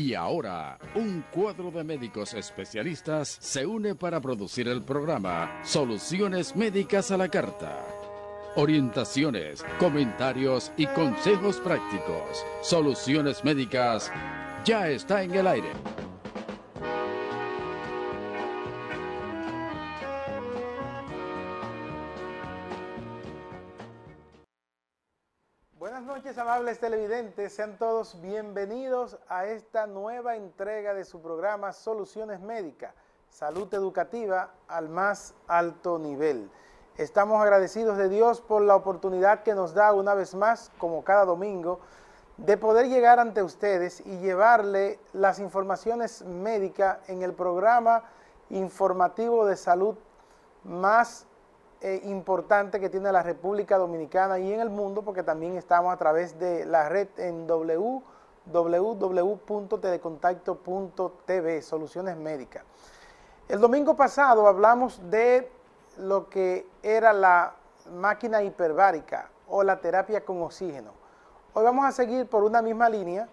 Y ahora, un cuadro de médicos especialistas se une para producir el programa Soluciones Médicas a la Carta. Orientaciones, comentarios y consejos prácticos. Soluciones Médicas ya está en el aire. Buenas noches, amables televidentes, sean todos bienvenidos a esta nueva entrega de su programa Soluciones Médicas, salud educativa al más alto nivel. Estamos agradecidos de Dios por la oportunidad que nos da una vez más, como cada domingo, de poder llegar ante ustedes y llevarle las informaciones médicas en el programa informativo de salud más importante que tiene la República Dominicana y en el mundo, porque también estamos a través de la red en www.telecontacto.tv, Soluciones Médicas. El domingo pasado hablamos de lo que era la máquina hiperbárica o la terapia con oxígeno. Hoy vamos a seguir por una misma línea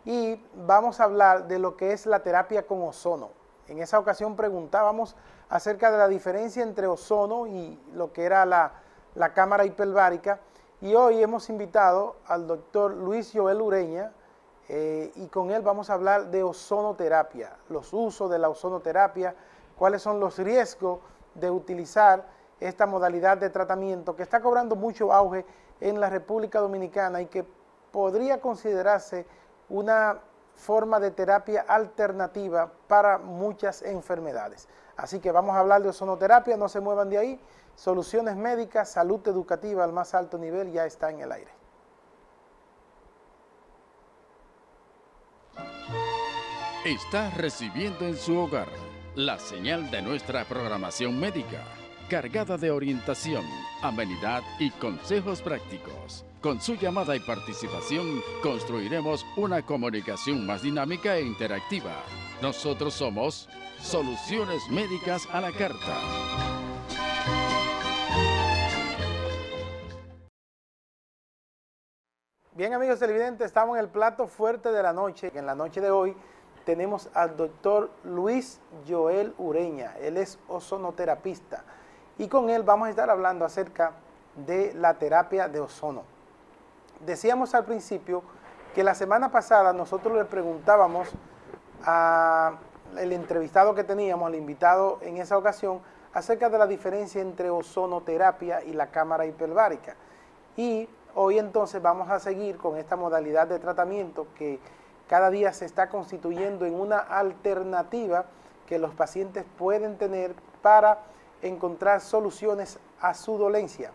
y vamos a hablar de lo que es la terapia con ozono. En esa ocasión preguntábamos acerca de la diferencia entre ozono y lo que era la cámara hiperbárica, y hoy hemos invitado al doctor Luis Joel Ureña y con él vamos a hablar de ozonoterapia, los usos de la ozonoterapia, cuáles son los riesgos de utilizar esta modalidad de tratamiento que está cobrando mucho auge en la República Dominicana y que podría considerarse una forma de terapia alternativa para muchas enfermedades. Así que vamos a hablar de ozonoterapia, no se muevan de ahí. Soluciones Médicas, salud educativa al más alto nivel, ya está en el aire. Está recibiendo en su hogar la señal de nuestra programación médica, cargada de orientación, amenidad y consejos prácticos. Con su llamada y participación, construiremos una comunicación más dinámica e interactiva. Nosotros somos Soluciones Médicas a la Carta. Bien, amigos televidentes, estamos en el plato fuerte de la noche. En la noche de hoy tenemos al doctor Luis Joel Ureña. Él es ozonoterapista y con él vamos a estar hablando acerca de la terapia de ozono. Decíamos al principio que la semana pasada nosotros le preguntábamos al entrevistado que teníamos, al invitado en esa ocasión, acerca de la diferencia entre ozonoterapia y la cámara hiperbárica. Y hoy entonces vamos a seguir con esta modalidad de tratamiento que cada día se está constituyendo en una alternativa que los pacientes pueden tener para encontrar soluciones a su dolencia.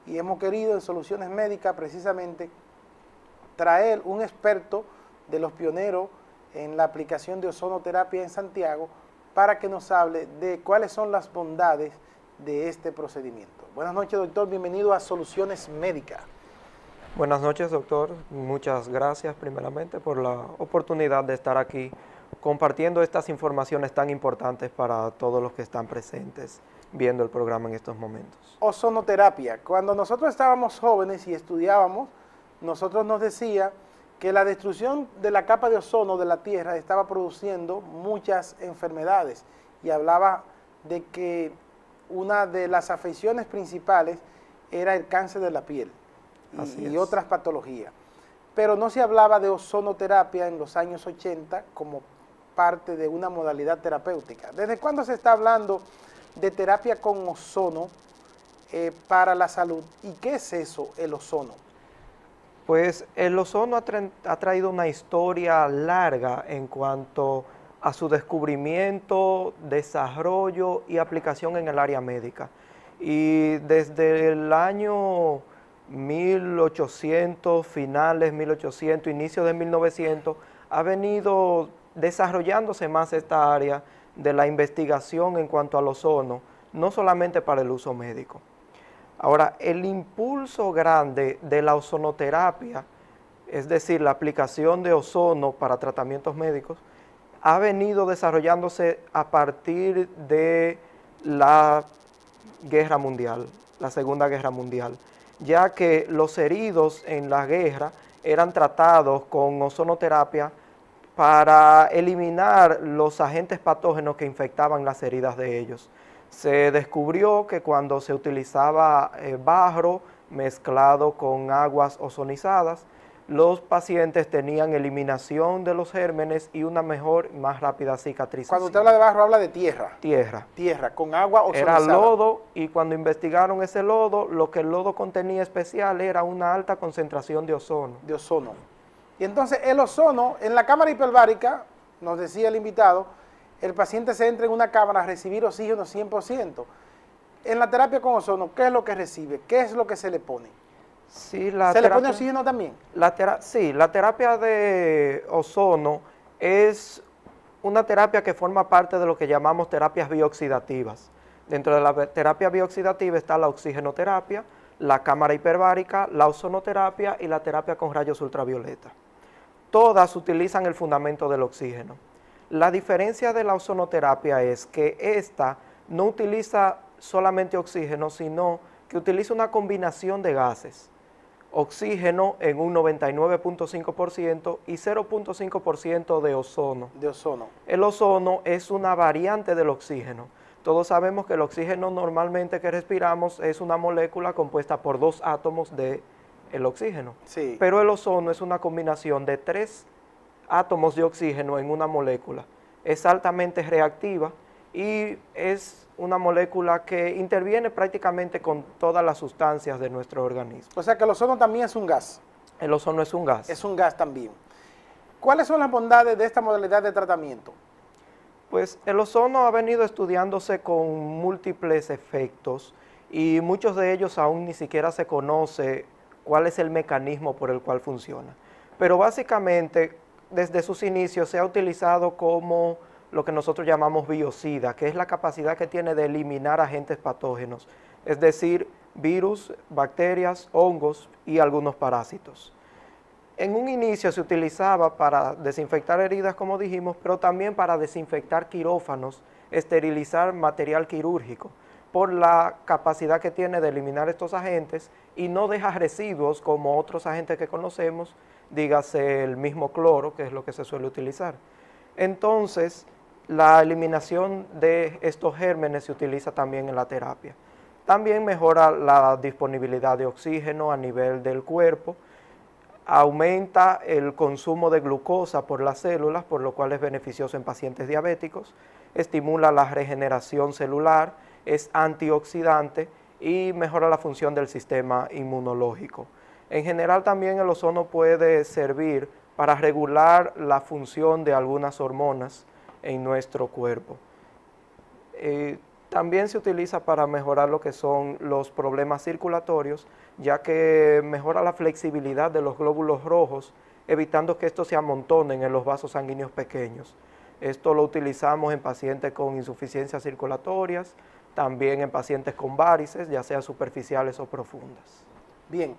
Y hemos querido en Soluciones Médicas precisamente traer un experto de los pioneros en la aplicación de ozonoterapia en Santiago para que nos hable de cuáles son las bondades de este procedimiento. Buenas noches, doctor, bienvenido a Soluciones Médicas. Buenas noches, doctor. Muchas gracias primeramente por la oportunidad de estar aquí compartiendo estas informaciones tan importantes para todos los que están presentes viendo el programa en estos momentos. Ozonoterapia. Cuando nosotros estábamos jóvenes y estudiábamos, nosotros nos decía que la destrucción de la capa de ozono de la Tierra estaba produciendo muchas enfermedades y hablaba de que una de las afecciones principales era el cáncer de la piel y otras patologías. Pero no se hablaba de ozonoterapia en los años 80 como parte de una modalidad terapéutica. ¿Desde cuándo se está hablando de terapia con ozono para la salud? ¿Y qué es eso, el ozono? Pues el ozono ha traído una historia larga en cuanto a su descubrimiento, desarrollo y aplicación en el área médica. Y desde el año 1800, finales 1800, inicios de 1900, ha venido desarrollándose más esta área de la investigación en cuanto al ozono, no solamente para el uso médico. Ahora, el impulso grande de la ozonoterapia, es decir, la aplicación de ozono para tratamientos médicos, ha venido desarrollándose a partir de la Guerra Mundial, la Segunda Guerra Mundial, ya que los heridos en la guerra eran tratados con ozonoterapia para eliminar los agentes patógenos que infectaban las heridas de ellos. Se descubrió que cuando se utilizaba barro mezclado con aguas ozonizadas, los pacientes tenían eliminación de los gérmenes y una mejor y más rápida cicatrización. Cuando usted habla de barro, habla de tierra. Tierra. Tierra, con agua ozonizada. Era lodo, y cuando investigaron ese lodo, lo que el lodo contenía especial era una alta concentración de ozono. De ozono. Y entonces el ozono, en la cámara hiperbárica, nos decía el invitado, el paciente se entra en una cámara a recibir oxígeno 100%. En la terapia con ozono, ¿qué es lo que recibe? ¿Qué es lo que se le pone? Sí, ¿Se le pone oxígeno también? Sí, la terapia de ozono es una terapia que forma parte de lo que llamamos terapias bioxidativas. Dentro de la terapia bioxidativa está la oxigenoterapia, la cámara hiperbárica, la ozonoterapia y la terapia con rayos ultravioleta. Todas utilizan el fundamento del oxígeno. La diferencia de la ozonoterapia es que esta no utiliza solamente oxígeno, sino que utiliza una combinación de gases. Oxígeno en un 99.5% y 0.5% de ozono. De ozono. El ozono es una variante del oxígeno. Todos sabemos que el oxígeno normalmente que respiramos es una molécula compuesta por 2 átomos del oxígeno. Sí. Pero el ozono es una combinación de 3 átomos de oxígeno en una molécula. Es altamente reactiva y es una molécula que interviene prácticamente con todas las sustancias de nuestro organismo. O sea que el ozono también es un gas. El ozono es un gas. Es un gas también. ¿Cuáles son las bondades de esta modalidad de tratamiento? Pues el ozono ha venido estudiándose con múltiples efectos y muchos de ellos aún ni siquiera se conoce cuál es el mecanismo por el cual funciona. Pero básicamente desde sus inicios se ha utilizado como lo que nosotros llamamos biocida, que es la capacidad que tiene de eliminar agentes patógenos, es decir, virus, bacterias, hongos y algunos parásitos. En un inicio se utilizaba para desinfectar heridas, como dijimos, pero también para desinfectar quirófanos, esterilizar material quirúrgico, por la capacidad que tiene de eliminar estos agentes y no deja residuos como otros agentes que conocemos, dígase el mismo cloro, que es lo que se suele utilizar. Entonces, la eliminación de estos gérmenes se utiliza también en la terapia. También mejora la disponibilidad de oxígeno a nivel del cuerpo, aumenta el consumo de glucosa por las células, por lo cual es beneficioso en pacientes diabéticos, estimula la regeneración celular, es antioxidante y mejora la función del sistema inmunológico. En general también el ozono puede servir para regular la función de algunas hormonas en nuestro cuerpo. También se utiliza para mejorar lo que son los problemas circulatorios, ya que mejora la flexibilidad de los glóbulos rojos, evitando que estos se amontonen en los vasos sanguíneos pequeños. Esto lo utilizamos en pacientes con insuficiencias circulatorias, también en pacientes con varices, ya sean superficiales o profundas. Bien,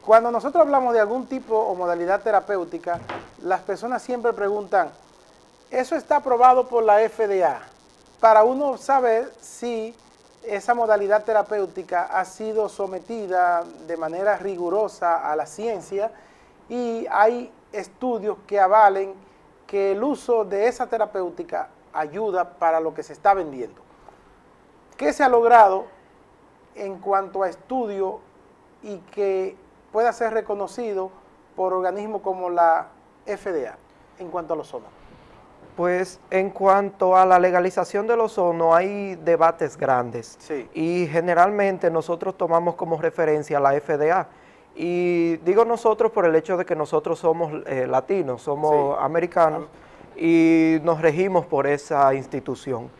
cuando nosotros hablamos de algún tipo o modalidad terapéutica, las personas siempre preguntan, ¿eso está aprobado por la FDA? Para uno saber si esa modalidad terapéutica ha sido sometida de manera rigurosa a la ciencia y hay estudios que avalen que el uso de esa terapéutica ayuda para lo que se está vendiendo. ¿Qué se ha logrado en cuanto a estudio y que pueda ser reconocido por organismos como la FDA en cuanto al ozono? Pues en cuanto a la legalización del ozono hay debates grandes. Sí. Y generalmente nosotros tomamos como referencia la FDA. Y digo nosotros por el hecho de que nosotros somos latinos, somos americanos y nos regimos por esa institución.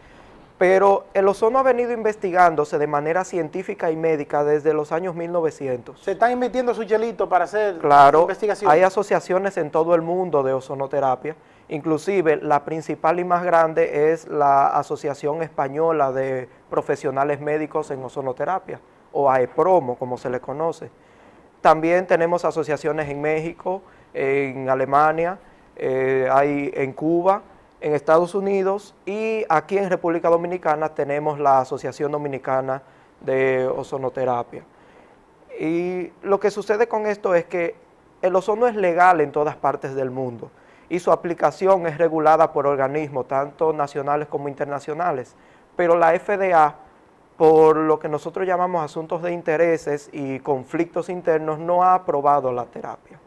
Pero el ozono ha venido investigándose de manera científica y médica desde los años 1900. Se están invirtiendo su chelito para hacer investigación. Hay asociaciones en todo el mundo de ozonoterapia. Inclusive la principal y más grande es la Asociación Española de Profesionales Médicos en Ozonoterapia, o AEPROMO, como se le conoce. También tenemos asociaciones en México, en Alemania, hay en Cuba, en Estados Unidos y aquí en República Dominicana tenemos la Asociación Dominicana de Ozonoterapia. Y lo que sucede con esto es que el ozono es legal en todas partes del mundo. y su aplicación es regulada por organismos tanto nacionales como internacionales, pero la FDA, por lo que nosotros llamamos asuntos de intereses y conflictos internos, no ha aprobado la terapia.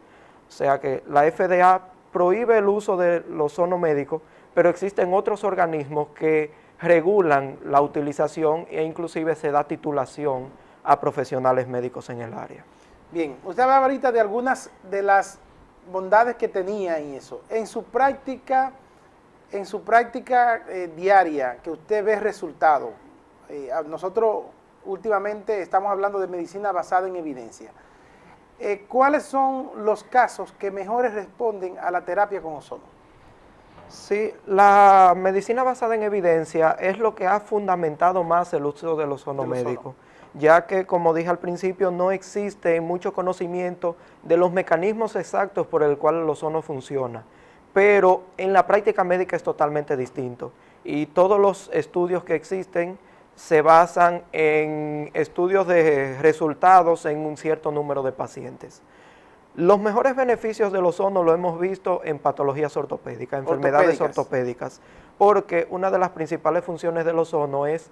O sea que la FDA prohíbe el uso del ozono médico, pero existen otros organismos que regulan la utilización e inclusive se da titulación a profesionales médicos en el área. Bien, usted habla ahorita de algunas de las bondades que tenía en eso. En su práctica diaria, que usted ve resultados, nosotros últimamente estamos hablando de medicina basada en evidencia. ¿Cuáles son los casos que mejores responden a la terapia con ozono? Sí, la medicina basada en evidencia es lo que ha fundamentado más el uso del ozono médico, ya que, como dije al principio, no existe mucho conocimiento de los mecanismos exactos por el cual el ozono funciona, pero en la práctica médica es totalmente distinto y todos los estudios que existen se basan en estudios de resultados en un cierto número de pacientes. Los mejores beneficios del ozono lo hemos visto en patologías ortopédicas, enfermedades ortopédicas, porque una de las principales funciones del ozono es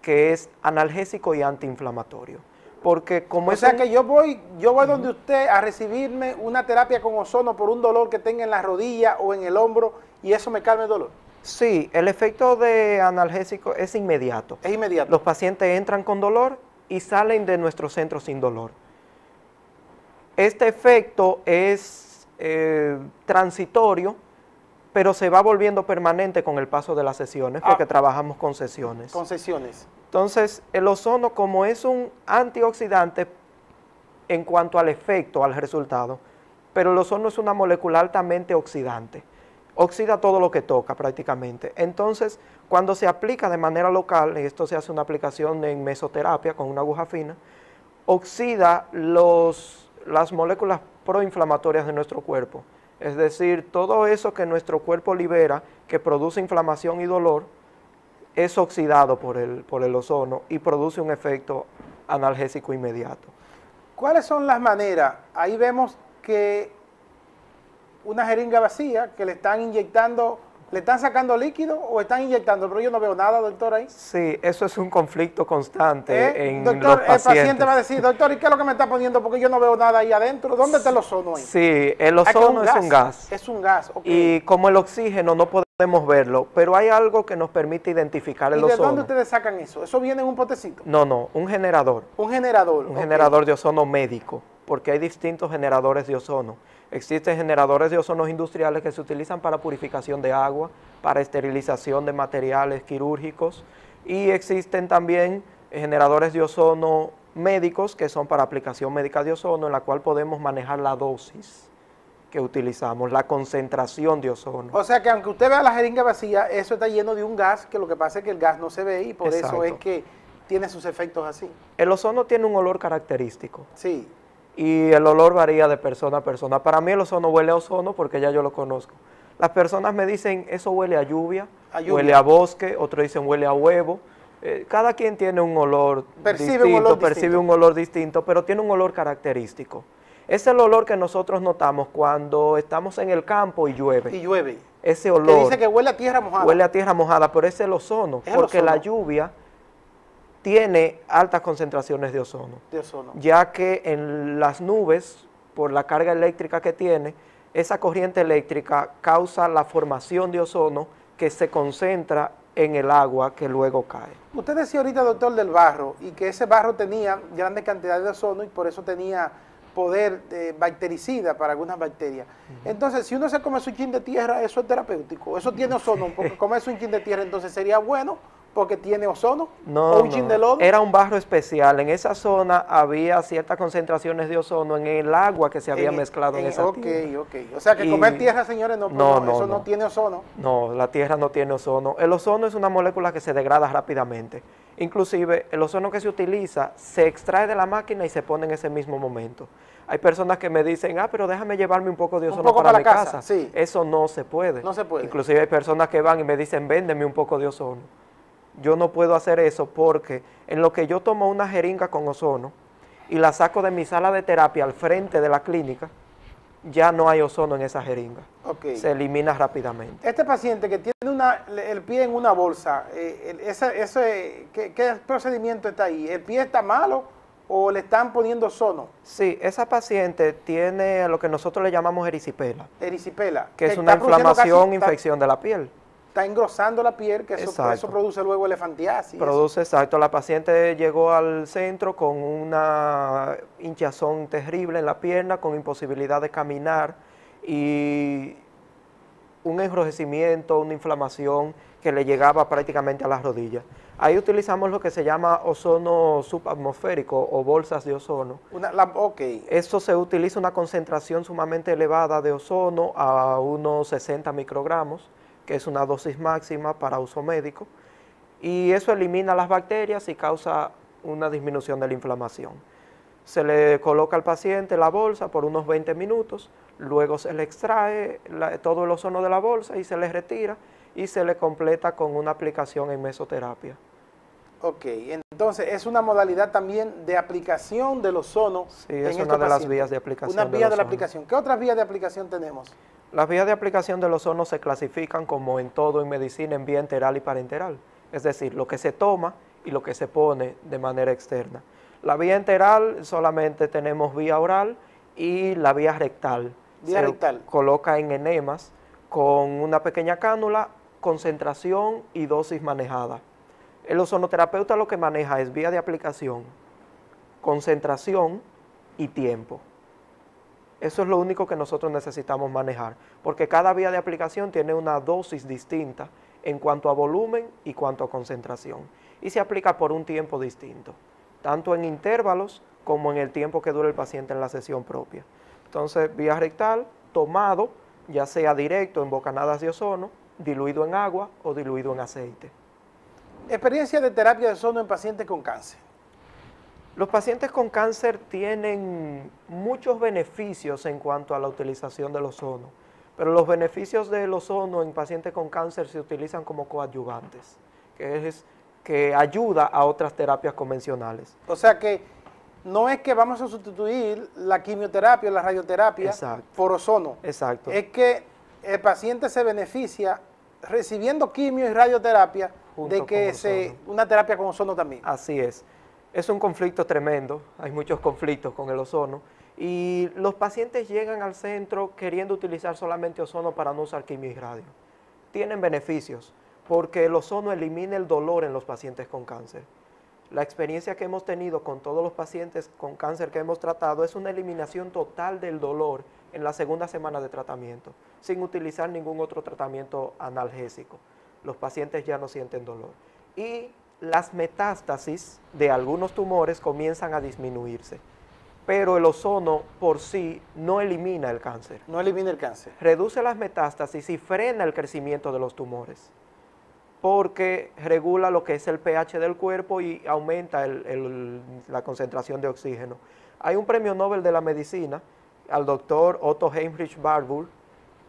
que es analgésico y antiinflamatorio. Porque como o sea que yo voy donde usted a recibirme una terapia con ozono por un dolor que tenga en la rodilla o en el hombro y eso me calme el dolor. Sí, el efecto de analgésico es inmediato. Es inmediato. Los pacientes entran con dolor y salen de nuestro centro sin dolor. Este efecto es transitorio, pero se va volviendo permanente con el paso de las sesiones, porque trabajamos con sesiones. Con sesiones. Entonces, el ozono, como es un antioxidante en cuanto al efecto, al resultado, pero el ozono es una molécula altamente oxidante. Oxida todo lo que toca prácticamente. Entonces, cuando se aplica de manera local, y esto se hace una aplicación en mesoterapia con una aguja fina, oxida las moléculas proinflamatorias de nuestro cuerpo. Es decir, todo eso que nuestro cuerpo libera, que produce inflamación y dolor, es oxidado por el ozono y produce un efecto analgésico inmediato. ¿Cuáles son las maneras? Ahí vemos que una jeringa vacía que le están inyectando, ¿le están sacando líquido o están inyectando? Pero yo no veo nada, doctor, ahí. Sí, eso es un conflicto constante en doctor, los pacientes. El paciente va a decir, doctor, ¿y qué es lo que me está poniendo? Porque yo no veo nada ahí adentro. ¿Dónde está el ozono ahí? Sí, el ozono es un gas. Es un gas, okay. Y como el oxígeno no podemos verlo, pero hay algo que nos permite identificar el ozono. ¿Y de dónde ustedes sacan eso? ¿Eso viene en un potecito? No, un generador. Un generador. Un generador de ozono médico, porque hay distintos generadores de ozono. Existen generadores de ozonos industriales que se utilizan para purificación de agua, para esterilización de materiales quirúrgicos, y existen también generadores de ozono médicos que son para aplicación médica de ozono, en la cual podemos manejar la dosis que utilizamos, la concentración de ozono. O sea que aunque usted vea la jeringa vacía, eso está lleno de un gas, que lo que pasa es que el gas no se ve y por eso es que tiene sus efectos así. El ozono tiene un olor característico. Sí. Y el olor varía de persona a persona. Para mí el ozono huele a ozono porque ya yo lo conozco. Las personas me dicen, eso huele a lluvia, huele a bosque, otros dicen huele a huevo. Cada quien tiene un olor percibe un olor distinto, pero tiene un olor característico. Es el olor que nosotros notamos cuando estamos en el campo y llueve. Y llueve. Ese olor. Que dice que huele a tierra mojada. Huele a tierra mojada, pero es el ozono, porque la lluvia tiene altas concentraciones de ozono, ya que en las nubes, por la carga eléctrica que tiene, esa corriente eléctrica causa la formación de ozono que se concentra en el agua que luego cae. Usted decía ahorita, doctor, del barro, y que ese barro tenía grandes cantidades de ozono y por eso tenía poder bactericida para algunas bacterias. Entonces, si uno se come su chin de tierra, eso es terapéutico, eso tiene ozono, porque comerse un chin de tierra entonces sería bueno, porque tiene ozono, o un chin de lodo. Era un barro especial. En esa zona había ciertas concentraciones de ozono en el agua que se había mezclado en esa tierra. O sea que comer tierra, señores, eso no tiene ozono. No, la tierra no tiene ozono. El ozono es una molécula que se degrada rápidamente. Inclusive, el ozono que se utiliza se extrae de la máquina y se pone en ese mismo momento. Hay personas que me dicen, pero déjame llevarme un poco de ozono para mi casa. Sí. Eso no se puede. No se puede. Inclusive hay personas que van y me dicen, véndeme un poco de ozono. Yo no puedo hacer eso porque en lo que yo tomo una jeringa con ozono y la saco de mi sala de terapia al frente de la clínica, ya no hay ozono en esa jeringa. Ok. Se elimina rápidamente. Este paciente que tiene el pie en una bolsa, ¿qué procedimiento está ahí? ¿El pie está malo o le están poniendo ozono? Sí, esa paciente tiene lo que nosotros le llamamos erisipela, Erisipela. que es una inflamación, infección de la piel. Está engrosando la piel, que eso produce luego elefantiasis. Produce, exacto. La paciente llegó al centro con una hinchazón terrible en la pierna, con imposibilidad de caminar y un enrojecimiento, una inflamación que le llegaba prácticamente a las rodillas. Ahí utilizamos lo que se llama ozono subatmosférico o bolsas de ozono. Eso se utiliza una concentración sumamente elevada de ozono a unos 60 microgramos, que es una dosis máxima para uso médico, y eso elimina las bacterias y causa una disminución de la inflamación. Se le coloca al paciente la bolsa por unos 20 minutos, luego se le extrae todo el ozono de la bolsa y se le retira y se le completa con una aplicación en mesoterapia. Ok, entonces es una modalidad también de aplicación del ozono. Sí, es una de las vías de aplicación. Una vía de la aplicación. ¿Qué otras vías de aplicación tenemos? Las vías de aplicación del ozono se clasifican como en todo en medicina en vía enteral y parenteral, es decir, lo que se toma y lo que se pone de manera externa. La vía enteral solamente tenemos vía oral y la vía rectal. Vía rectal. Coloca en enemas con una pequeña cánula, concentración y dosis manejada. El ozonoterapeuta lo que maneja es vía de aplicación, concentración y tiempo. Eso es lo único que nosotros necesitamos manejar, porque cada vía de aplicación tiene una dosis distinta en cuanto a volumen y cuanto a concentración, y se aplica por un tiempo distinto, tanto en intervalos como en el tiempo que dura el paciente en la sesión propia. Entonces, vía rectal, tomado, ya sea directo en bocanadas de ozono, diluido en agua o diluido en aceite. Experiencia de terapia de ozono en pacientes con cáncer. Los pacientes con cáncer tienen muchos beneficios en cuanto a la utilización del ozono, pero los beneficios del ozono en pacientes con cáncer se utilizan como coadyuvantes, que ayuda a otras terapias convencionales. O sea que no es que vamos a sustituir la quimioterapia o la radioterapia por ozono. Exacto. Es que el paciente se beneficia recibiendo quimio y radioterapia de que una terapia con ozono también. Así es. Es un conflicto tremendo, hay muchos conflictos con el ozono y los pacientes llegan al centro queriendo utilizar solamente ozono para no usar quimio y radio. Tienen beneficios porque el ozono elimina el dolor en los pacientes con cáncer. La experiencia que hemos tenido con todos los pacientes con cáncer que hemos tratado es una eliminación total del dolor en la segunda semana de tratamiento, sin utilizar ningún otro tratamiento analgésico. Los pacientes ya no sienten dolor. Y las metástasis de algunos tumores comienzan a disminuirse, pero el ozono por sí no elimina el cáncer. No elimina el cáncer. Reduce las metástasis y frena el crecimiento de los tumores, porque regula lo que es el pH del cuerpo y aumenta la concentración de oxígeno. Hay un premio Nobel de la medicina al doctor Otto Heinrich Warburg,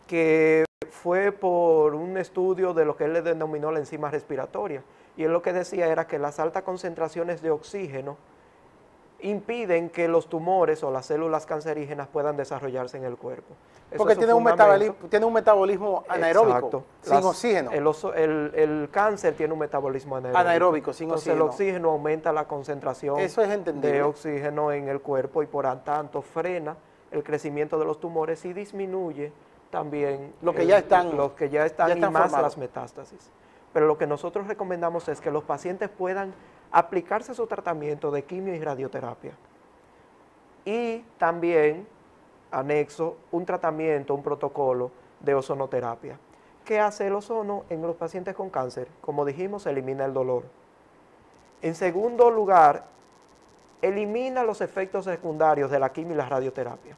que fue por un estudio de lo que él le denominó la enzima respiratoria. Y él lo que decía era que las altas concentraciones de oxígeno impiden que los tumores o las células cancerígenas puedan desarrollarse en el cuerpo. Porque tiene un metabolismo anaeróbico, sin oxígeno. El cáncer tiene un metabolismo anaeróbico sin oxígeno. El oxígeno aumenta la concentración de oxígeno en el cuerpo y por tanto frena el crecimiento de los tumores y disminuye también los que ya están y más las metástasis. Pero lo que nosotros recomendamos es que los pacientes puedan aplicarse su tratamiento de quimio y radioterapia. Y también, anexo, un tratamiento, un protocolo de ozonoterapia. ¿Qué hace el ozono en los pacientes con cáncer? Como dijimos, elimina el dolor. En segundo lugar, elimina los efectos secundarios de la quimio y la radioterapia.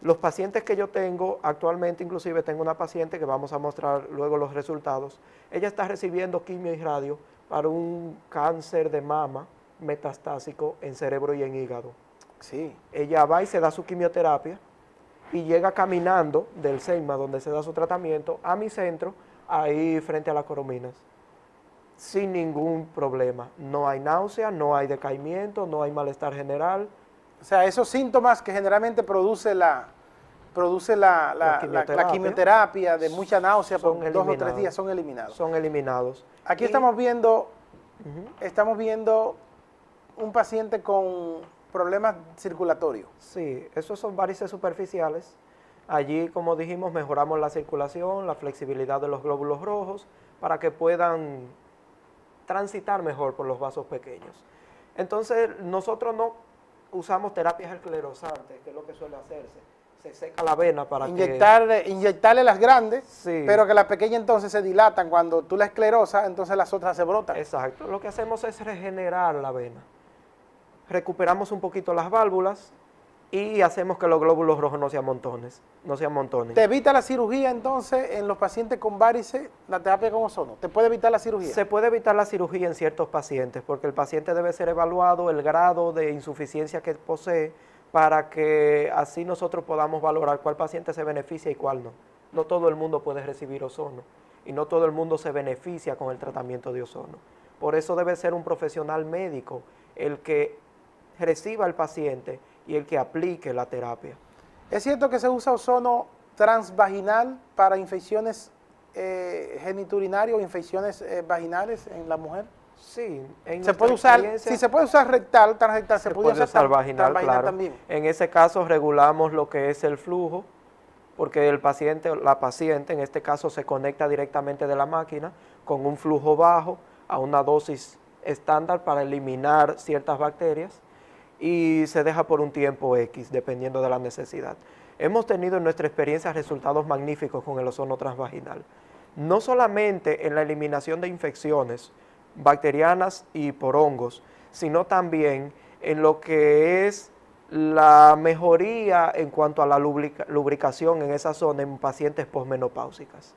Los pacientes que yo tengo actualmente, inclusive tengo una paciente que vamos a mostrar luego los resultados, ella está recibiendo quimio y radio para un cáncer de mama metastásico en cerebro y en hígado. Sí. Ella va y se da su quimioterapia y llega caminando del CEIMA, donde se da su tratamiento, a mi centro, ahí frente a las Corominas, sin ningún problema. No hay náusea, no hay decaimiento, no hay malestar general. O sea, esos síntomas que generalmente produce la produce la quimioterapia de mucha náusea por 2 o 3 días, son eliminados. Son eliminados. Aquí estamos viendo un paciente con problemas circulatorios. Sí, esos son varices superficiales. Allí, como dijimos, mejoramos la circulación, la flexibilidad de los glóbulos rojos para que puedan transitar mejor por los vasos pequeños. Entonces, nosotros no usamos terapias esclerosantes, que es lo que suele hacerse. Se seca la vena para inyectarle las grandes, sí, pero que las pequeñas entonces se dilatan. Cuando tú la esclerosas, entonces las otras se brotan. Exacto. Lo que hacemos es regenerar la vena. Recuperamos un poquito las válvulas y hacemos que los glóbulos rojos no se amontonen. ¿Te evita la cirugía entonces en los pacientes con varices, la terapia con ozono? ¿Te puede evitar la cirugía? Se puede evitar la cirugía en ciertos pacientes porque el paciente debe ser evaluado el grado de insuficiencia que posee para que así nosotros podamos valorar cuál paciente se beneficia y cuál no. No todo el mundo puede recibir ozono y no todo el mundo se beneficia con el tratamiento de ozono. Por eso debe ser un profesional médico el que reciba al paciente y el que aplique la terapia. ¿Es cierto que se usa ozono transvaginal para infecciones geniturinarias o infecciones vaginales en la mujer? Sí. Se puede usar, si se puede usar rectal, transrectal, se puede usar vaginal, claro. También. En ese caso regulamos lo que es el flujo, porque el paciente, la paciente en este caso se conecta directamente de la máquina con un flujo bajo a una dosis estándar para eliminar ciertas bacterias y se deja por un tiempo X, dependiendo de la necesidad. Hemos tenido en nuestra experiencia resultados magníficos con el ozono transvaginal. No solamente en la eliminación de infecciones bacterianas y por hongos, sino también en lo que es la mejoría en cuanto a la lubricación en esa zona en pacientes posmenopáusicas.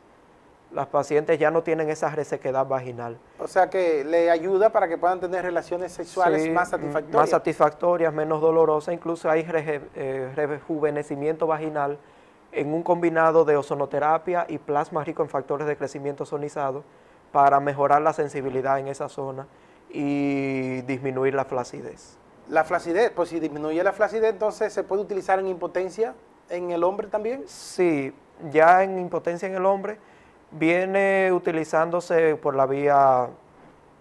Las pacientes ya no tienen esa resequedad vaginal. O sea que le ayuda para que puedan tener relaciones sexuales más satisfactorias. Más satisfactorias, menos dolorosas. Incluso hay rejuvenecimiento vaginal en un combinado de ozonoterapia y plasma rico en factores de crecimiento ozonizado para mejorar la sensibilidad en esa zona y disminuir la flacidez. La flacidez, pues si disminuye la flacidez, entonces ¿se puede utilizar en impotencia en el hombre también? Sí, ya en impotencia en el hombre viene utilizándose por la vía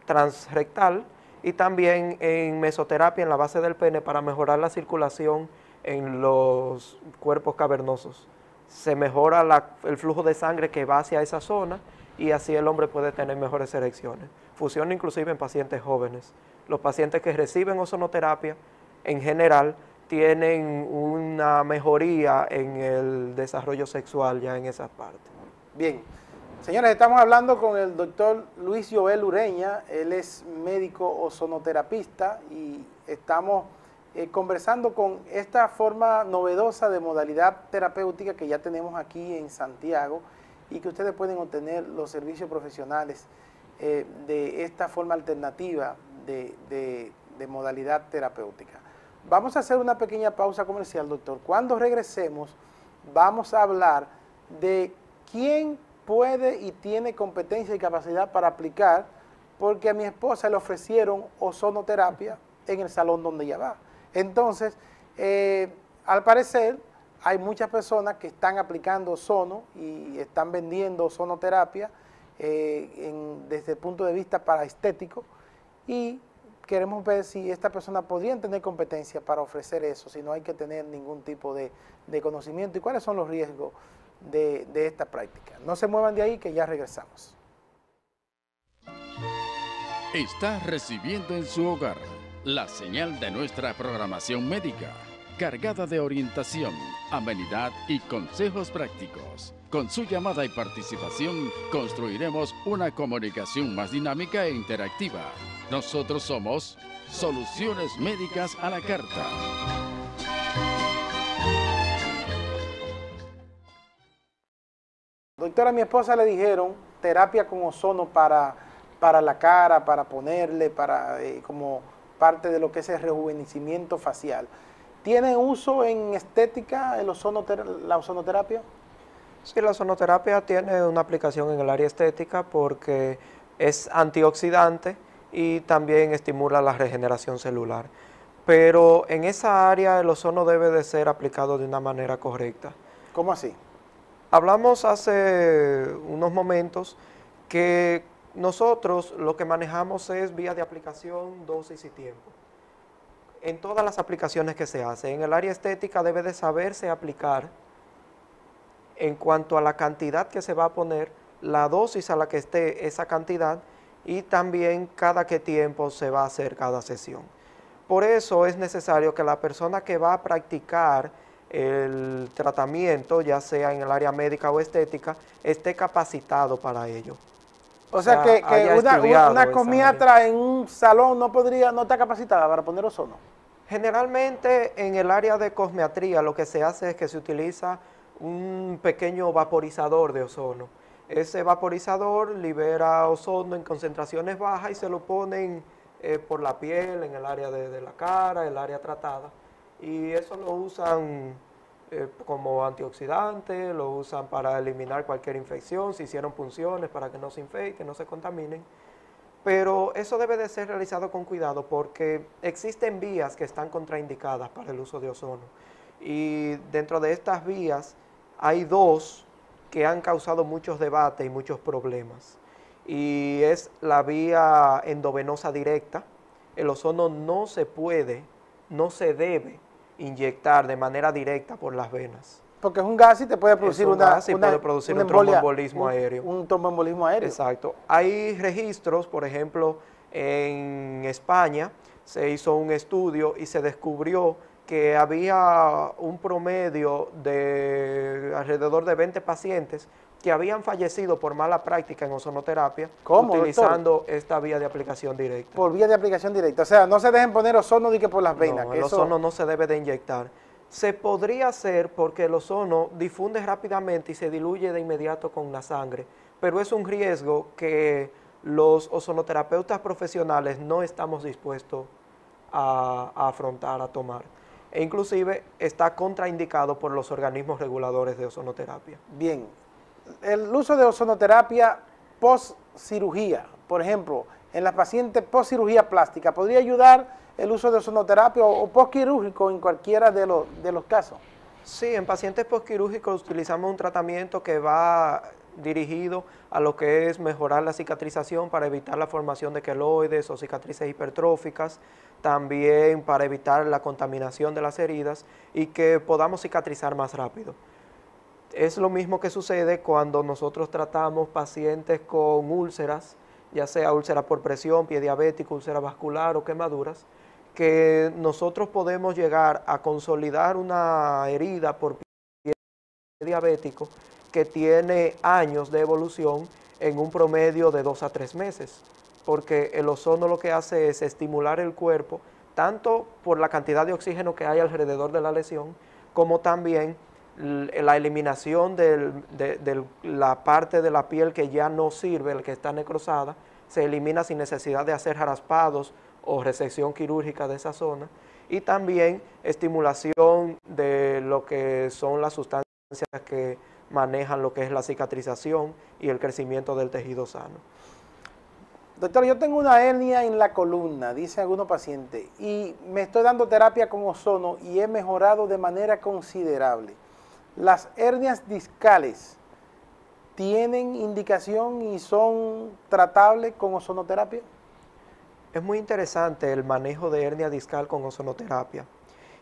transrectal y también en mesoterapia en la base del pene para mejorar la circulación en los cuerpos cavernosos. Se mejora el flujo de sangre que va hacia esa zona y así el hombre puede tener mejores erecciones. Funciona inclusive en pacientes jóvenes. Los pacientes que reciben ozonoterapia en general tienen una mejoría en el desarrollo sexual ya en esa parte. Bien. Señores, estamos hablando con el doctor Luis Joel Ureña. Él es médico ozonoterapista y estamos conversando con esta forma novedosa de modalidad terapéutica que ya tenemos aquí en Santiago y que ustedes pueden obtener los servicios profesionales de esta forma alternativa de modalidad terapéutica. Vamos a hacer una pequeña pausa comercial, doctor. Cuando regresemos, vamos a hablar de quién puede y tiene competencia y capacidad para aplicar, porque a mi esposa le ofrecieron ozonoterapia en el salón donde ella va. Entonces, al parecer, hay muchas personas que están aplicando ozono y están vendiendo ozonoterapia desde el punto de vista para estético y queremos ver si esta persona podría tener competencia para ofrecer eso, si no hay que tener ningún tipo de conocimiento y cuáles son los riesgos de esta práctica. No se muevan de ahí que ya regresamos. Está recibiendo en su hogar la señal de nuestra programación médica, cargada de orientación, amenidad y consejos prácticos. Con su llamada y participación construiremos una comunicación más dinámica e interactiva. Nosotros somos Soluciones Médicas a la Carta. Doctora, a mi esposa le dijeron terapia con ozono para la cara, para ponerle, como parte de lo que es el rejuvenecimiento facial. ¿Tiene uso en estética la ozonoterapia? Sí, la ozonoterapia tiene una aplicación en el área estética porque es antioxidante y también estimula la regeneración celular. Pero en esa área el ozono debe de ser aplicado de una manera correcta. ¿Cómo así? Hablamos hace unos momentos que nosotros lo que manejamos es vía de aplicación, dosis y tiempo. En todas las aplicaciones que se hacen, en el área estética debe de saberse aplicar en cuanto a la cantidad que se va a poner, la dosis a la que esté esa cantidad y también cada qué tiempo se va a hacer cada sesión. Por eso es necesario que la persona que va a practicar el tratamiento, ya sea en el área médica o estética, esté capacitado para ello. O sea que haya estudiado una esa comiatra en un salón no está capacitada para poner ozono. Generalmente en el área de cosmetría lo que se hace es que se utiliza un pequeño vaporizador de ozono. Ese vaporizador libera ozono en concentraciones bajas y se lo ponen por la piel, en el área de la cara, el área tratada. Y eso lo usan como antioxidante, lo usan para eliminar cualquier infección, si hicieron punciones para que no se infecten, no se contaminen. Pero eso debe de ser realizado con cuidado porque existen vías que están contraindicadas para el uso de ozono. Y dentro de estas vías hay dos que han causado muchos debates y muchos problemas. Y es la vía endovenosa directa. El ozono no se puede, no se debe inyectar de manera directa por las venas. Porque es un gas y te puede producir un tromboembolismo aéreo. Un tromboembolismo aéreo. Exacto. Hay registros, por ejemplo, en España se hizo un estudio y se descubrió que había un promedio de alrededor de 20 pacientes que habían fallecido por mala práctica en ozonoterapia utilizando esta vía de aplicación directa. Por vía de aplicación directa. O sea, no se dejen poner ozono ni que por las venas. No, el ozono no se debe de inyectar. Se podría hacer porque el ozono difunde rápidamente y se diluye de inmediato con la sangre, pero es un riesgo que los ozonoterapeutas profesionales no estamos dispuestos a afrontar, a tomar. E inclusive está contraindicado por los organismos reguladores de ozonoterapia. Bien, el uso de ozonoterapia post-cirugía, por ejemplo, en las pacientes post-cirugía plástica, ¿podría ayudar el uso de ozonoterapia o postquirúrgico en cualquiera de los casos? Sí, en pacientes postquirúrgicos utilizamos un tratamiento que va dirigido a lo que es mejorar la cicatrización para evitar la formación de queloides o cicatrices hipertróficas, también para evitar la contaminación de las heridas y que podamos cicatrizar más rápido. Es lo mismo que sucede cuando nosotros tratamos pacientes con úlceras, ya sea úlcera por presión, pie diabético, úlcera vascular o quemaduras, que nosotros podemos llegar a consolidar una herida por pie diabético que tiene años de evolución en un promedio de 2 a 3 meses, porque el ozono lo que hace es estimular el cuerpo, tanto por la cantidad de oxígeno que hay alrededor de la lesión, como también la eliminación de la parte de la piel que ya no sirve, el que está necrosada, se elimina sin necesidad de hacer raspados o resección quirúrgica de esa zona, y también estimulación de lo que son las sustancias que manejan lo que es la cicatrización y el crecimiento del tejido sano. Doctor, yo tengo una hernia en la columna, dicen algunos pacientes, y me estoy dando terapia con ozono y he mejorado de manera considerable. ¿Las hernias discales tienen indicación y son tratables con ozonoterapia? Es muy interesante el manejo de hernia discal con ozonoterapia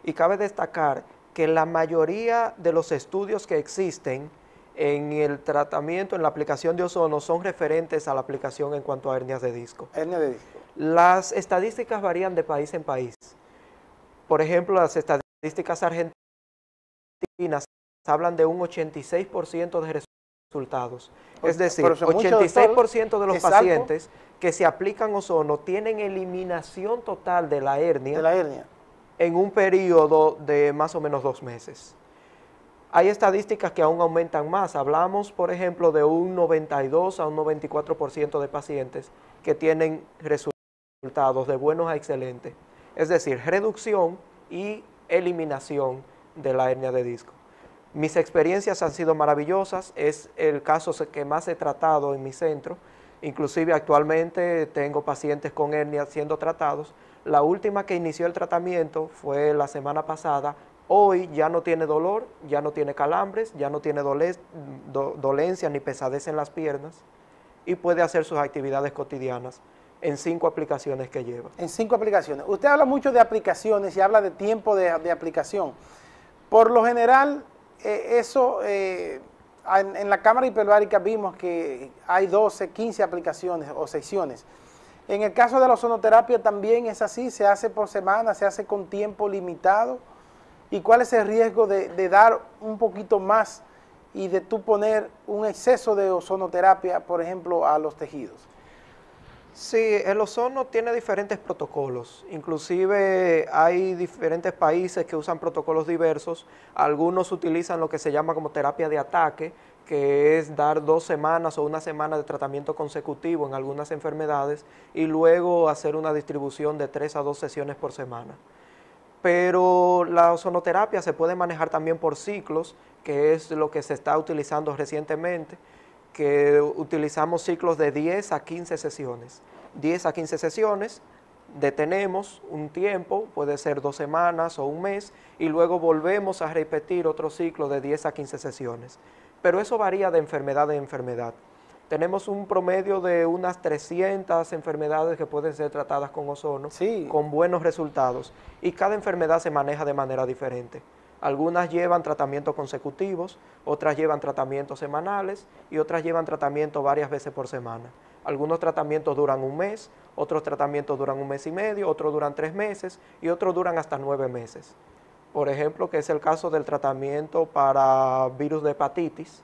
y cabe destacar que la mayoría de los estudios que existen en el tratamiento, en la aplicación de ozono, son referentes a la aplicación en cuanto a hernias de disco. Hernia de disco. Las estadísticas varían de país en país. Por ejemplo, las estadísticas argentinas hablan de un 86% de resultados. Es decir, 86% de los pacientes que se aplican ozono tienen eliminación total de la hernia en un periodo de más o menos 2 meses. Hay estadísticas que aún aumentan más. Hablamos, por ejemplo, de un 92 a un 94% de pacientes que tienen resultados de buenos a excelentes. Es decir, reducción y eliminación de la hernia de disco. Mis experiencias han sido maravillosas, es el caso que más he tratado en mi centro. Inclusive actualmente tengo pacientes con hernia siendo tratados. La última que inició el tratamiento fue la semana pasada Hoy ya no tiene dolor, ya no tiene calambres, ya no tiene dolencia ni pesadez en las piernas y puede hacer sus actividades cotidianas en 5 aplicaciones que lleva. En 5 aplicaciones. Usted habla mucho de aplicaciones y habla de tiempo de aplicación. Por lo general, en la cámara hiperbárica vimos que hay 12, 15 aplicaciones o secciones. En el caso de la ozonoterapia también es así, se hace por semana, se hace con tiempo limitado. ¿Y cuál es el riesgo de dar un poquito más y de tú poner un exceso de ozonoterapia, por ejemplo, a los tejidos? Sí, el ozono tiene diferentes protocolos, inclusive hay diferentes países que usan protocolos diversos, algunos utilizan lo que se llama como terapia de ataque, que es dar 2 semanas o 1 semana de tratamiento consecutivo en algunas enfermedades y luego hacer una distribución de 3 a 2 sesiones por semana. Pero la ozonoterapia se puede manejar también por ciclos, que es lo que se está utilizando recientemente, que utilizamos ciclos de 10 a 15 sesiones. 10 a 15 sesiones, detenemos un tiempo, puede ser 2 semanas o 1 mes, y luego volvemos a repetir otro ciclo de 10 a 15 sesiones. Pero eso varía de enfermedad en enfermedad. Tenemos un promedio de unas 300 enfermedades que pueden ser tratadas con ozono, sí, con buenos resultados, y cada enfermedad se maneja de manera diferente. Algunas llevan tratamientos consecutivos, otras llevan tratamientos semanales y otras llevan tratamientos varias veces por semana. Algunos tratamientos duran 1 mes, otros tratamientos duran 1 mes y medio, otros duran 3 meses y otros duran hasta 9 meses. Por ejemplo, que es el caso del tratamiento para virus de hepatitis,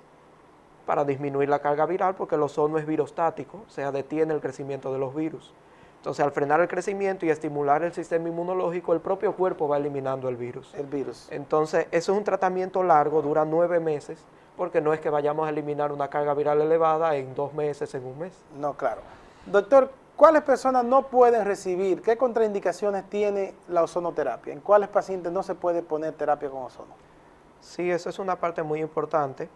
para disminuir la carga viral, porque el ozono es virostático, o sea, detiene el crecimiento de los virus. Entonces, al frenar el crecimiento y estimular el sistema inmunológico, el propio cuerpo va eliminando el virus. Entonces, eso es un tratamiento largo, dura 9 meses, porque no es que vayamos a eliminar una carga viral elevada en 2 meses, en 1 mes. No, claro. Doctor, ¿cuáles personas no pueden recibir? ¿Qué contraindicaciones tiene la ozonoterapia? ¿En cuáles pacientes no se puede poner terapia con ozono? Sí, eso es una parte muy importante.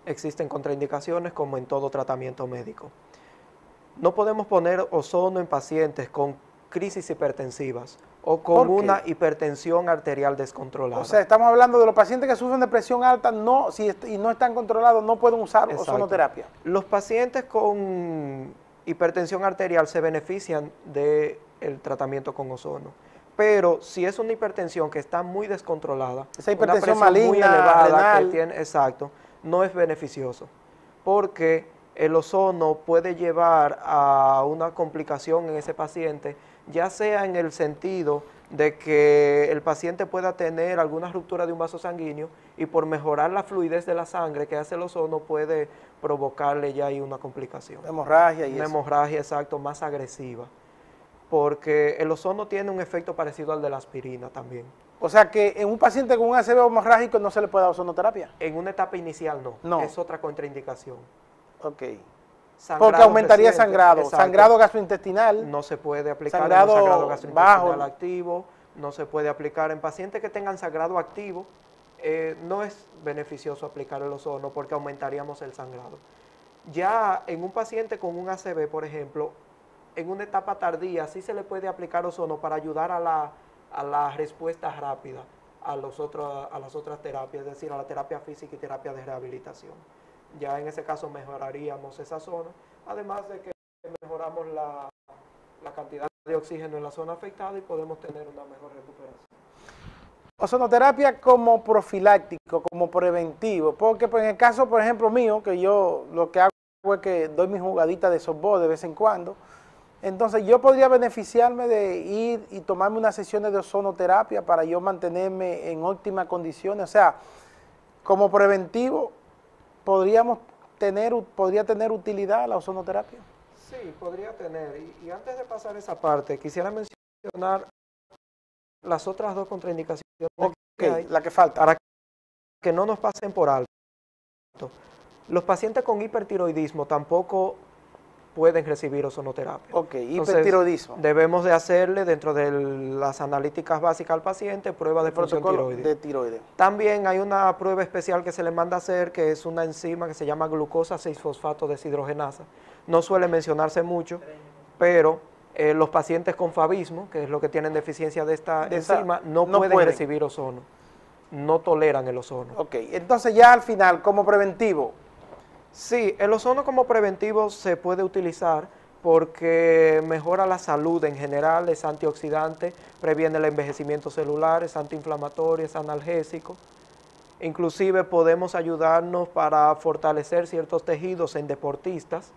Existen contraindicaciones como en todo tratamiento médico. No podemos poner ozono en pacientes con crisis hipertensivas o con una hipertensión arterial descontrolada. O sea, estamos hablando de los pacientes que sufren de presión alta y no están controlados, no pueden usar ozonoterapia. Los pacientes con hipertensión arterial se benefician del tratamiento con ozono. Pero si es una hipertensión que está muy descontrolada, esa hipertensión una presión maligna, muy elevada, renal, que tiene, exacto, no es beneficioso, porque el ozono puede llevar a una complicación en ese paciente, ya sea en el sentido de que el paciente pueda tener alguna ruptura de un vaso sanguíneo y por mejorar la fluidez de la sangre que hace el ozono puede provocarle ya ahí una complicación. Hemorragia y una hemorragia, exacto, más agresiva, porque el ozono tiene un efecto parecido al de la aspirina también. O sea que en un paciente con un ACV hemorrágico no se le puede dar ozonoterapia. En una etapa inicial no. Es otra contraindicación. Ok. Sangrado porque aumentaría el sangrado. Exacto. Sangrado gastrointestinal. No se puede aplicar sangrado, en sangrado gastrointestinal bajo, activo, no se puede aplicar en pacientes que tengan sangrado activo, no es beneficioso aplicar el ozono porque aumentaríamos el sangrado. Ya en un paciente con un ACV, por ejemplo, en una etapa tardía sí se le puede aplicar ozono para ayudar a la respuesta rápida a las otras terapias, es decir, a la terapia física y terapia de rehabilitación. Ya en ese caso mejoraríamos esa zona, además de que mejoramos la cantidad de oxígeno en la zona afectada y podemos tener una mejor recuperación. Ozonoterapia como profiláctico, como preventivo, porque pues, en el caso, por ejemplo, mío, que yo lo que hago es que doy mi jugadita de softball de vez en cuando, entonces yo podría beneficiarme de ir y tomarme unas sesiones de ozonoterapia para yo mantenerme en óptimas condiciones, o sea, como preventivo, podría tener utilidad la ozonoterapia. Sí, podría tener, y antes de pasar esa parte, quisiera mencionar las otras 2 contraindicaciones que hay, la que falta, para que no nos pasen por alto. Los pacientes con hipertiroidismo tampoco pueden recibir ozonoterapia. Ok, hipertiroidismo. Entonces, debemos de hacerle dentro de las analíticas básicas al paciente prueba de función tiroides. También hay una prueba especial que se le manda a hacer, que es una enzima que se llama glucosa 6-fosfato deshidrogenasa. No suele mencionarse mucho, pero los pacientes con fabismo, que es lo que tienen deficiencia de esta enzima, no pueden recibir ozono. no toleran el ozono. Ok, entonces ya al final, como preventivo. Sí, el ozono como preventivo se puede utilizar porque mejora la salud en general, es antioxidante, previene el envejecimiento celular, es antiinflamatorio, es analgésico. Inclusive podemos ayudarnos para fortalecer ciertos tejidos en deportistas.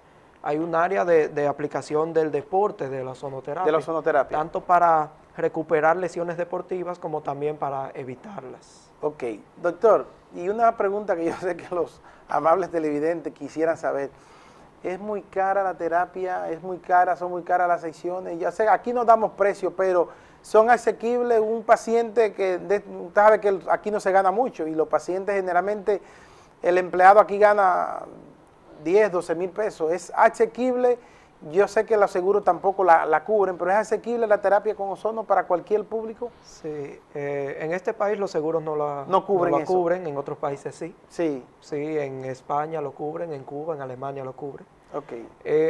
Hay un área de aplicación del deporte, de la ozonoterapia. De la ozonoterapia. Tanto para recuperar lesiones deportivas como también para evitarlas. Ok, doctor, y una pregunta que yo sé que los amables televidentes quisieran saber. ¿Es muy cara la terapia? ¿Es muy cara? ¿Son muy caras las secciones? Ya sé, aquí no damos precio, pero son asequibles. Un paciente que, usted sabe que aquí no se gana mucho y los pacientes generalmente, el empleado aquí gana 10, 12 mil pesos. ¿Es asequible? Yo sé que los seguros tampoco la cubren, pero ¿es asequible la terapia con ozono para cualquier público? Sí, en este país los seguros no cubren lo eso. cubren, en otros países sí. Sí. Sí, en España lo cubren, en Cuba, en Alemania lo cubren. Okay.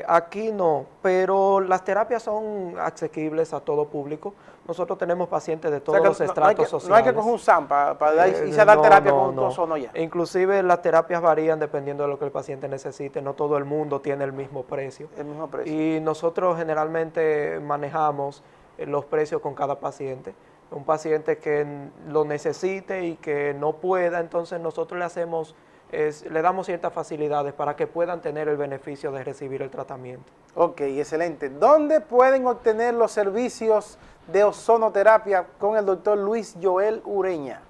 Aquí no, pero las terapias son asequibles a todo público. Nosotros tenemos pacientes de todos los estratos sociales. No hay que coger un SAM para irse a dar terapia con ozono ya. Inclusive las terapias varían dependiendo de lo que el paciente necesite. No todo el mundo tiene el mismo precio. El mismo precio. Y nosotros generalmente manejamos los precios con cada paciente. Un paciente que lo necesite y que no pueda, entonces nosotros le damos ciertas facilidades para que puedan tener el beneficio de recibir el tratamiento. Ok, excelente. ¿Dónde pueden obtener los servicios de ozonoterapia con el doctor Luis Joel Ureña?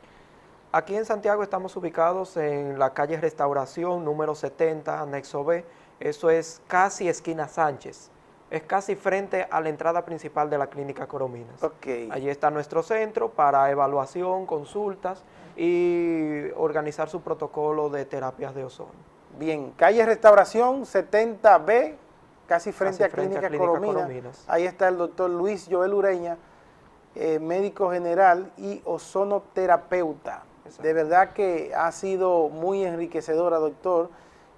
Aquí en Santiago estamos ubicados en la calle Restauración, número 70, anexo B. Eso es casi esquina Sánchez. Es casi frente a la entrada principal de la Clínica Corominas. Okay. Allí está nuestro centro para evaluación, consultas y organizar su protocolo de terapias de ozono. Bien, calle Restauración 70B, casi frente a Clínica Corominas. Ahí está el doctor Luis Joel Ureña, médico general y ozonoterapeuta. Exacto. De verdad que ha sido muy enriquecedora, doctor,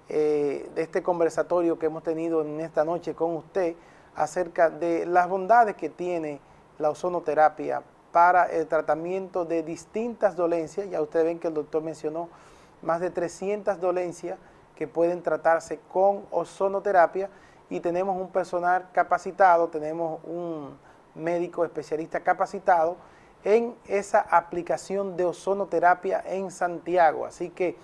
de este conversatorio que hemos tenido en esta noche con usted acerca de las bondades que tiene la ozonoterapia para el tratamiento de distintas dolencias. Ya ustedes ven que el doctor mencionó más de 300 dolencias que pueden tratarse con ozonoterapia y tenemos un personal capacitado, tenemos un médico especialista capacitado en esa aplicación de ozonoterapia en Santiago. Así que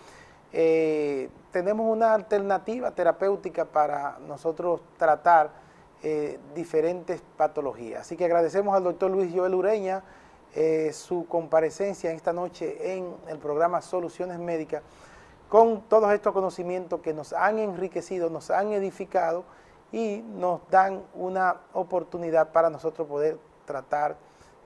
tenemos una alternativa terapéutica para nosotros tratar diferentes patologías. Así que agradecemos al doctor Luis Joel Ureña su comparecencia esta noche en el programa Soluciones Médicas con todos estos conocimientos que nos han enriquecido, nos han edificado y nos dan una oportunidad para nosotros poder tratar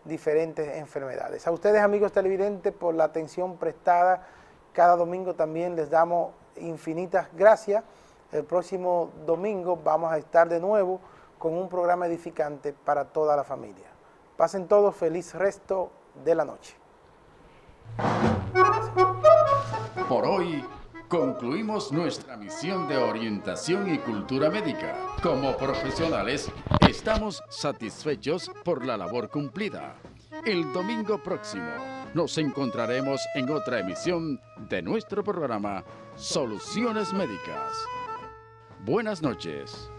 diferentes enfermedades. A ustedes, amigos televidentes, por la atención prestada. Cada domingo también les damos infinitas gracias. El próximo domingo vamos a estar de nuevo con un programa edificante para toda la familia. Pasen todos feliz resto de la noche. Por hoy concluimos nuestra misión de orientación y cultura médica. Como profesionales, estamos satisfechos por la labor cumplida. El domingo próximo nos encontraremos en otra emisión de nuestro programa Soluciones Médicas. Buenas noches.